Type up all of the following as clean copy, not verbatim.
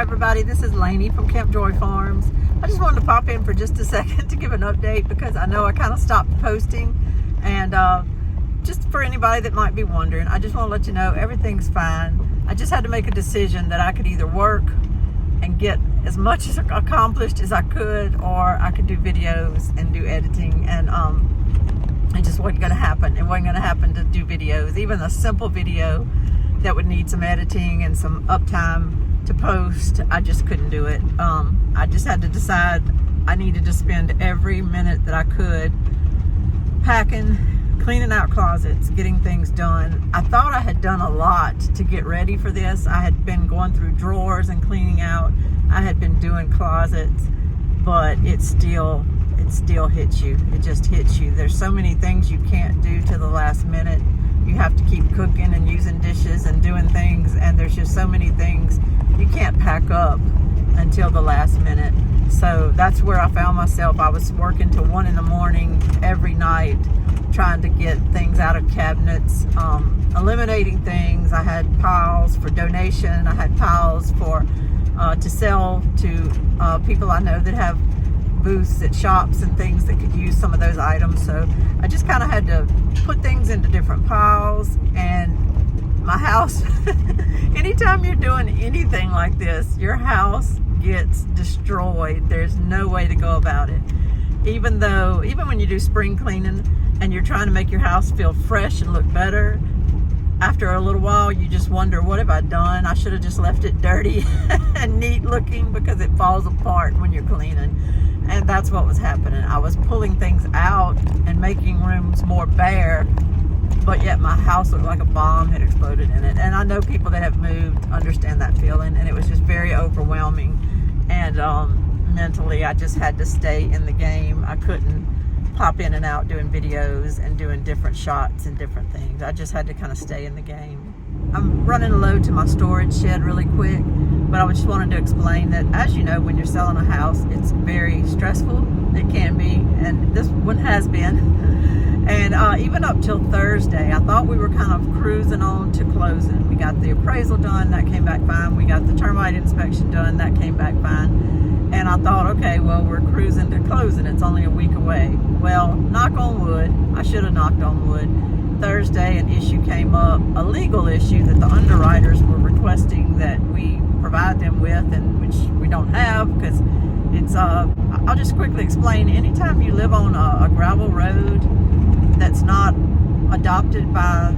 everybody, this is Lainey from Camp Joy Farms. I just wanted to pop in for just a second to give an update because I know I kind of stopped posting, and just for anybody that might be wondering, I just want to let you know everything's fine. I just had to make a decision that I could either work and get as much as accomplished as I could, or I could do videos and do editing, and it just wasn't going to happen. It wasn't going to happen to do videos, even a simple video that would need some editing and some uptime to post. I just couldn't do it. I just had to decide I needed to spend every minute that I could packing, cleaning out closets, getting things done. I thought I had done a lot to get ready for this. I had been going through drawers and cleaning out. I had been doing closets, but it still hits you. It just hits you. There's so many things you can't do to the last minute. You have to keep cooking and using dishes and doing things, and there's just so many things you can't pack up until the last minute. So that's where I found myself. I was working till 1 a.m. every night, trying to get things out of cabinets, eliminating things. I had piles for donation. I had piles for to sell to people I know that have booths at shops and things that could use some of those items. So I just kind of had to put things into different piles. And my house, anytime you're doing anything like this, your house gets destroyed. There's no way to go about it. Even when you do spring cleaning and you're trying to make your house feel fresh and look better, after a little while you just wonder, what have I done? I should have just left it dirty and neat looking, because it falls apart when you're cleaning. And that's what was happening. I was pulling things out and making rooms more bare, but yet my house looked like a bomb had exploded in it. And I know people that have moved understand that feeling, and it was just very overwhelming. And mentally, I just had to stay in the game. I couldn't pop in and out doing videos and doing different shots and different things. I just had to kind of stay in the game. I'm running low to my storage shed really quick, but I just wanted to explain that, as you know, when you're selling a house, it's very stressful. It can be, and this one has been. And even up till Thursday, I thought we were kind of cruising on to closing. We got the appraisal done, that came back fine. We got the termite inspection done, that came back fine. And I thought, okay, well, we're cruising to closing. It's only a week away. Well, knock on wood. I should have knocked on wood. Thursday, an issue came up, a legal issue that the underwriters were requesting that we provide them with, and which we don't have, because it's I'll just quickly explain. Anytime you live on a gravel road that's not adopted by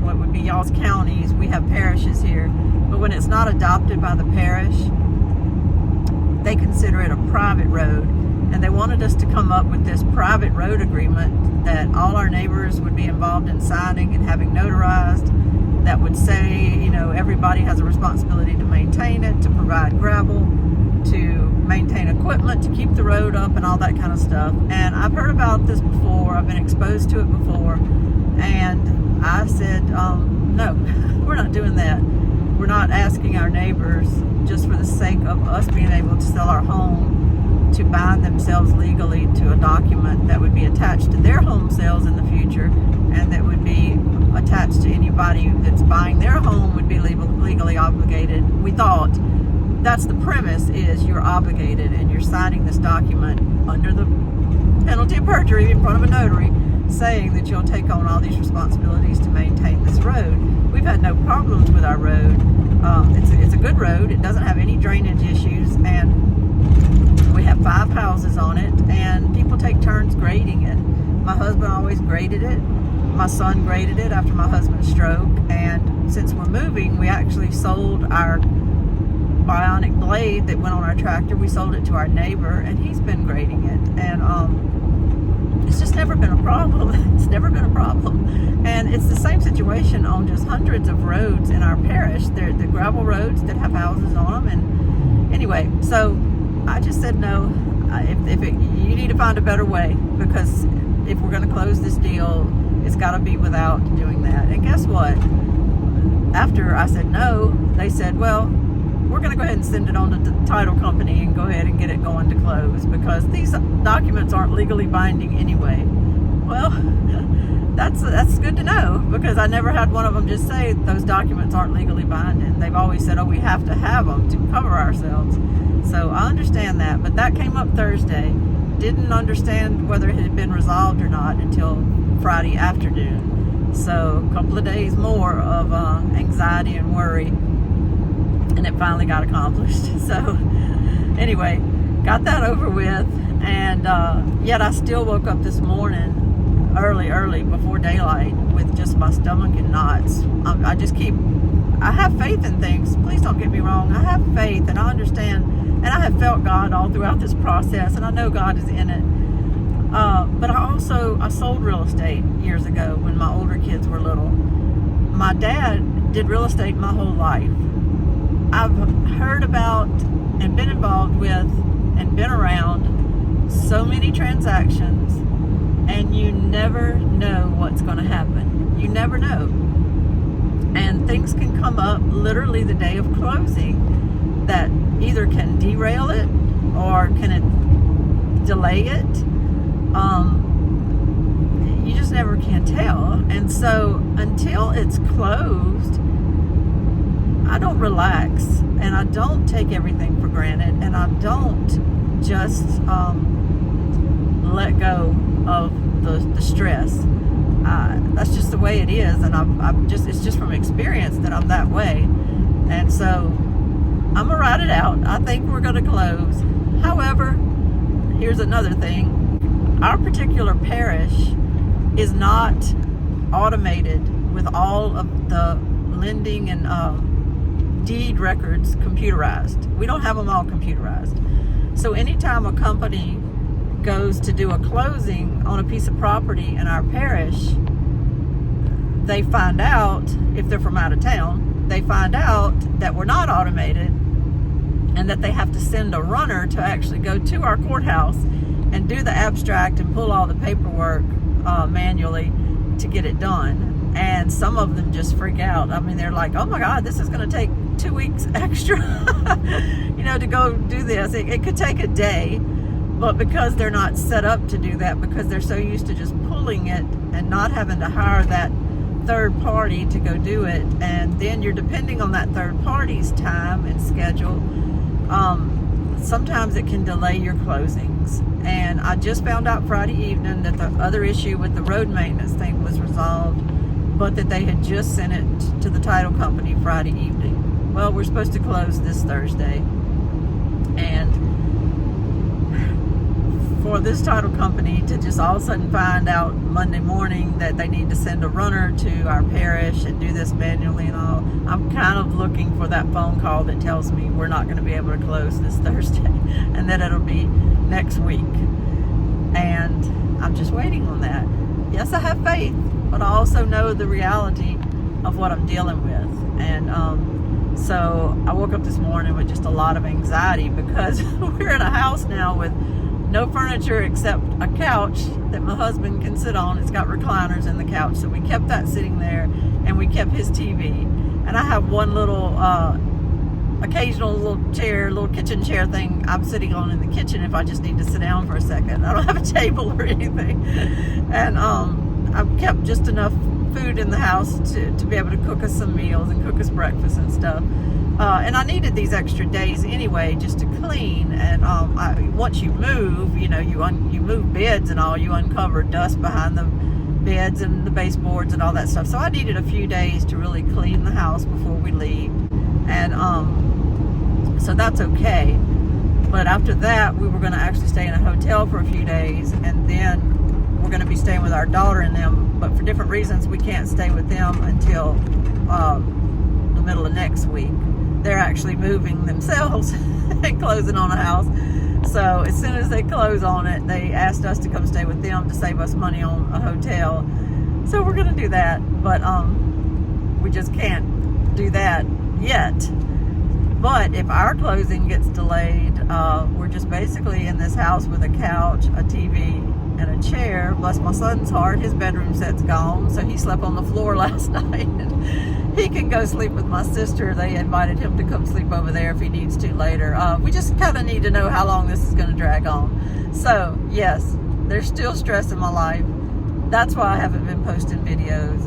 what would be y'all's counties, we have parishes here, but when it's not adopted by the parish, they consider it a private road. And they wanted us to come up with this private road agreement that all our neighbors would be involved in signing and having notarized, that would say, you know, everybody has a responsibility to maintain it, to provide gravel, to maintain equipment, to keep the road up, and all that kind of stuff. And I've heard about this before. I've been exposed to it before. And I said, no, we're not doing that. We're not asking our neighbors, just for the sake of us being able to sell our home, to bind themselves legally to a document that would be attached to their home sales in the future, and that would be attached to anybody that's buying their home would be legally obligated. We thought that's the premise, is you're obligated and you're signing this document under the penalty of perjury in front of a notary, saying that you'll take on all these responsibilities to maintain this road. We've had no problems with our road. It's a good road. It doesn't have any drainage issues, and we have 5 houses on it, and people take turns grading it. My husband always graded it. My son graded it after my husband's stroke. And since we're moving, we actually sold our bionic blade that went on our tractor. We sold it to our neighbor, and he's been grading it. And it's just never been a problem. It's never been a problem. And it's the same situation on just hundreds of roads in our parish. They're the gravel roads that have houses on them. And anyway, so I just said no. You need to find a better way, because if we're going to close this deal, it's got to be without doing that. And guess what? After I said no, they said, well, we're going to go ahead and send it on to the title company and go ahead and get it going to close, because these documents aren't legally binding anyway. well, that's good to know, because I never had one of them just say those documents aren't legally binding. They've always said, oh, we have to have them to cover ourselves. So I understand that, but that came up Thursday. Didn't understand whether it had been resolved or not until Friday afternoon. So a couple of days more of anxiety and worry, and it finally got accomplished. So anyway, got that over with, and yet I still woke up this morning early before daylight with just my stomach in knots. I have faith in things. Please don't get me wrong. I have faith, and I understand, and I have felt God all throughout this process, and I know God is in it. But I sold real estate years ago when my older kids were little. My dad did real estate my whole life. I've heard about and been involved with and been around so many transactions, and you never know what's going to happen. You never know. And things can come up literally the day of closing that either can derail it or can it delay it. You just never can tell. And so until it's closed, I don't relax, and I don't take everything for granted, and I don't just let go of the stress. That's just the way it is, and it's just from experience that I'm that way. And so I'm gonna ride it out. I think we're gonna close. However, here's another thing. Our particular parish is not automated with all of the lending and deed records computerized. We don't have them all computerized. So anytime a company goes to do a closing on a piece of property in our parish, they find out, if they're from out of town, they find out that we're not automated, and that they have to send a runner to actually go to our courthouse and do the abstract and pull all the paperwork manually to get it done. And some of them just freak out. I mean, they're like, oh my God, this is going to take 2 weeks extra, to go do this. It could take a day, but because they're not set up to do that, because they're so used to just pulling it and not having to hire that third party to go do it, and then you're depending on that third party's time and schedule, sometimes it can delay your closings. And I just found out Friday evening that the other issue with the road maintenance thing was resolved, but that they had just sent it to the title company Friday evening. Well, we're supposed to close this Thursday, and for this title company to just all of a sudden find out Monday morning that they need to send a runner to our parish and do this manually and all, I'm kind of looking for that phone call that tells me we're not going to be able to close this Thursday and that it'll be next week. And I'm just waiting on that. Yes, I have faith, but I also know the reality of what I'm dealing with. And so I woke up this morning with just a lot of anxiety, because we're in a house now with no furniture except a couch that my husband can sit on. It's got recliners in the couch, so we kept that sitting there, and we kept his TV. And I have one little occasional little kitchen chair thing I'm sitting on in the kitchen if I just need to sit down for a second. I don't have a table or anything. And I've kept just enough food in the house to be able to cook us some meals and cook us breakfast and stuff. And I needed these extra days anyway, just to clean. And once you move, you move beds and all, you uncover dust behind the beds and the baseboards and all that stuff. So I needed a few days to really clean the house before we leave. And so that's okay. But after that, we were going to actually stay in a hotel for a few days, and then we're going to be staying with our daughter and them. But for different reasons, we can't stay with them until the middle of next week. They're actually moving themselves and closing on a house. So as soon as they close on it, they asked us to come stay with them to save us money on a hotel. So we're going to do that, but we just can't do that yet. But if our closing gets delayed, we're just basically in this house with a couch, a TV, and a chair. Bless my son's heart, his bedroom set's gone, so he slept on the floor last night. And he can go sleep with my sister. They invited him to come sleep over there if he needs to later. We just kind of need to know how long this is going to drag on. So yes, there's still stress in my life. that's why I haven't been posting videos.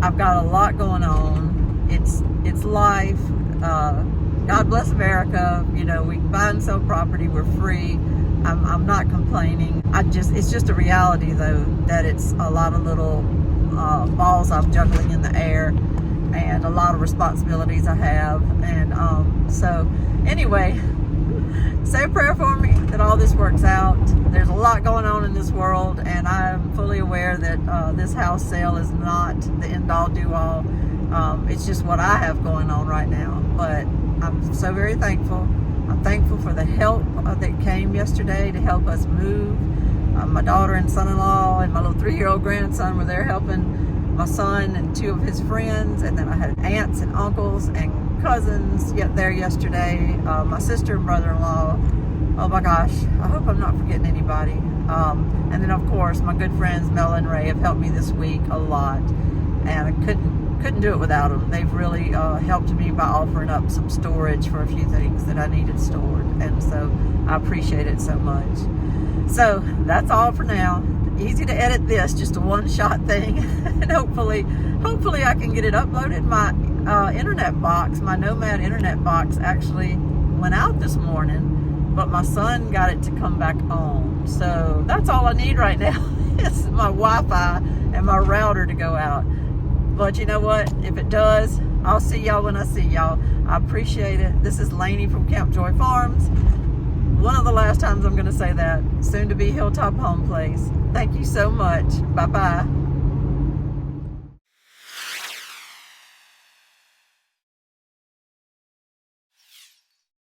I've got a lot going on. It's life. God bless America. You know, we buy and sell property. We're free. I'm not complaining. It's just a reality though, that it's a lot of little balls I'm juggling in the air, and a lot of responsibilities I have. And so anyway, say a prayer for me that all this works out. There's a lot going on in this world, and I'm fully aware that this house sale is not the end-all do-all. It's just what I have going on right now. But I'm so very thankful. I'm thankful for the help that came yesterday to help us move. My daughter and son-in-law and my little 3-year-old grandson were there helping my son and 2 of his friends. And then I had aunts and uncles and cousins there yesterday. My sister and brother-in-law. Oh my gosh, I hope I'm not forgetting anybody. And then of course my good friends Mel and Ray have helped me this week a lot, and I couldn't do it without them. They've really helped me by offering up some storage for a few things that I needed stored, and so I appreciate it so much. So that's all for now. Easy to edit this, just a one-shot thing, and hopefully I can get it uploaded. My internet box, my Nomad internet box, actually went out this morning, but my son got it to come back on. So that's all I need right now is my Wi-Fi and my router to go out. But you know what? If it does, I'll see y'all when I see y'all. I appreciate it. This is Lainey from Camp Joy Farms. One of the last times I'm going to say that. Soon to be Hilltop Home Place. Thank you so much. Bye-bye.